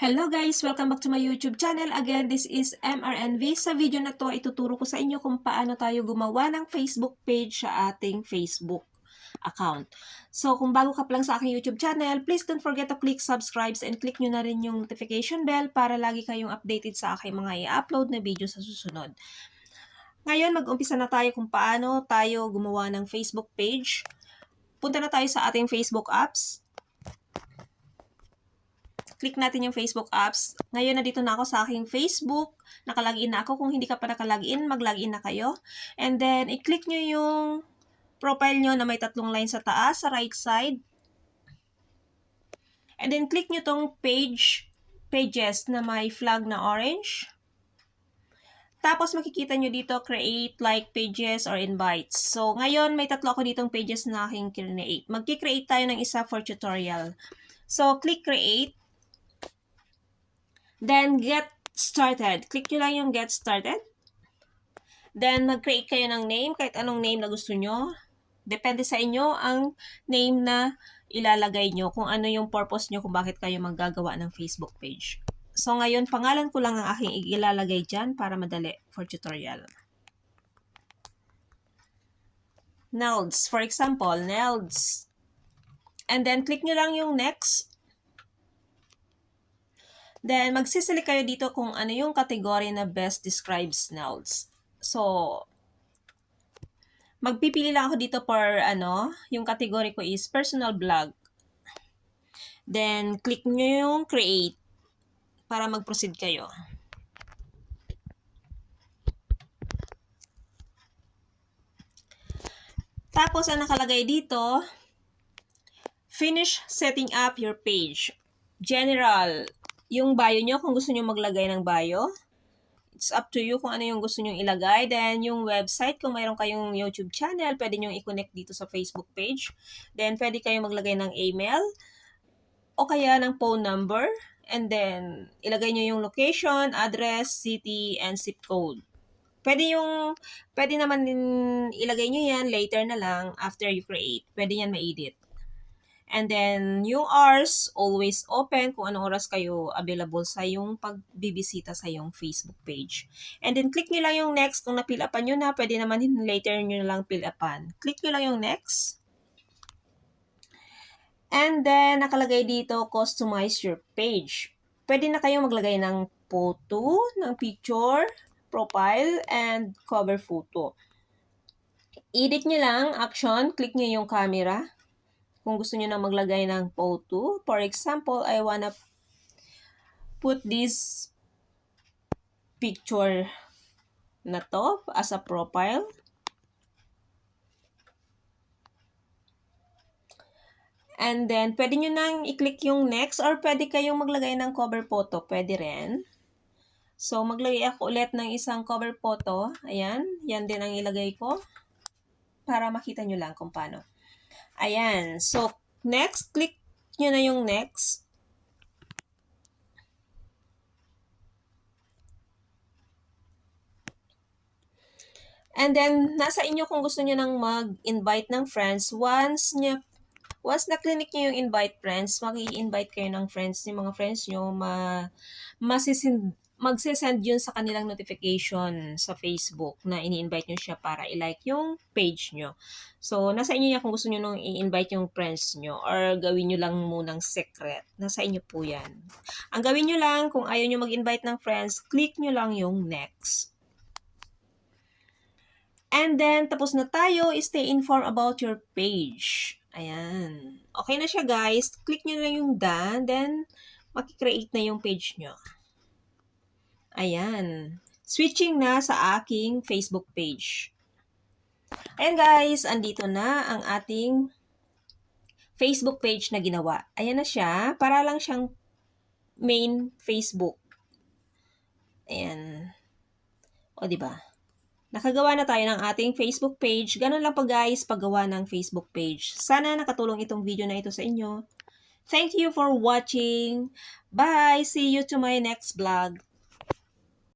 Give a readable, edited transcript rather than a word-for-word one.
Hello guys! Welcome back to my YouTube channel. Again, this is MRNV. Sa video na to, ituturo ko sa inyo kung paano tayo gumawa ng Facebook page sa ating Facebook account. So, kung bago ka pa lang sa aking YouTube channel, please don't forget to click subscribe and click nyo na rin yung notification bell para lagi kayong updated sa aking mga i-upload na video sa susunod. Ngayon, mag-umpisa na tayo kung paano tayo gumawa ng Facebook page. Punta na tayo sa ating Facebook apps. Click natin yung Facebook apps. Ngayon, nandito na ako sa aking Facebook. Nakalagin na ako. Kung hindi ka pa nakalagin, mag-login na kayo. And then, i-click nyo yung profile nyo na may tatlong line sa taas, sa right side. And then, click nyo tong pages na may flag na orange. Tapos, makikita nyo dito, create like pages or invites. So, ngayon, may tatlo ako ditong pages na aking create. Magki-create tayo ng isa for tutorial. So, click create. Then, get started. Click nyo lang yung get started. Then, mag-create kayo ng name, kahit anong name na gusto nyo. Depende sa inyo ang name na ilalagay nyo, kung ano yung purpose nyo, kung bakit kayo maggagawa ng Facebook page. So, ngayon, pangalan ko lang ang aking ilalagay dyan para madali for tutorial. Nelds. For example, Nelds. And then, click nyo lang yung next. Then, magsiselect kayo dito kung ano yung category na best describes Nelds. So, magpipili lang ako dito for yung category ko is personal blog. Then, click nyo yung create para mag-proceed kayo. Tapos, ang nakalagay dito, finish setting up your page. General. Yung bio nyo, kung gusto nyo maglagay ng bio, it's up to you kung ano yung gusto nyo ilagay. Then, yung website, kung mayroon kayong YouTube channel, pwede nyo i-connect dito sa Facebook page. Then, pwede kayong maglagay ng email o kaya ng phone number. And then, ilagay nyo yung location, address, city, and zip code. Pwede naman din ilagay nyo yan later na lang after you create. Pwede yan ma-edit. And then, yung hours, always open kung anong oras kayo available sa yung pagbibisita sa yung Facebook page. And then, click nyo lang yung next. Kung na-fill-upan nyo na, pwede naman later nyo lang fill-upan. Click nyo lang yung next. And then, nakalagay dito, customize your page. Pwede na kayong maglagay ng photo, ng picture, profile, and cover photo. Edit nyo lang, action, click nyo yung camera. Kung gusto nyo na maglagay ng photo, for example, I wanna put this picture na to as a profile. And then, pwede nyo nang i-click yung next or pwede kayong maglagay ng cover photo. Pwede rin. So, maglagay ako ulit ng isang cover photo. Ayan. Yan din ang ilagay ko para makita nyo lang kung paano. Ayan. So, next. Click nyo na yung next. And then, nasa inyo kung gusto nyo nang mag-invite ng friends. Once na-click nyo yung invite friends, mag-i-invite kayo ng friends, yung mga friends nyo, magsisend yun sa kanilang notification sa Facebook na ini-invite nyo siya para i-like yung page nyo. So, nasa inyo yan kung gusto nyo nung i-invite yung friends nyo or gawin nyo lang munang secret. Nasa inyo po yan. Ang gawin nyo lang, kung ayaw nyo mag-invite ng friends, click nyo lang yung next. And then, tapos na tayo, stay informed about your page. Ayan. Okay na siya, guys. Click nyo lang yung done, then makikreate na yung page nyo. Ayan. Switching na sa aking Facebook page. Ayan, guys. Andito na ang ating Facebook page na ginawa. Ayan na siya. Para lang siyang main Facebook. Ayan. O, diba? Nakagawa na tayo ng ating Facebook page. Ganun lang pa guys, paggawa ng Facebook page. Sana nakatulong itong video na ito sa inyo. Thank you for watching. Bye! See you to my next vlog.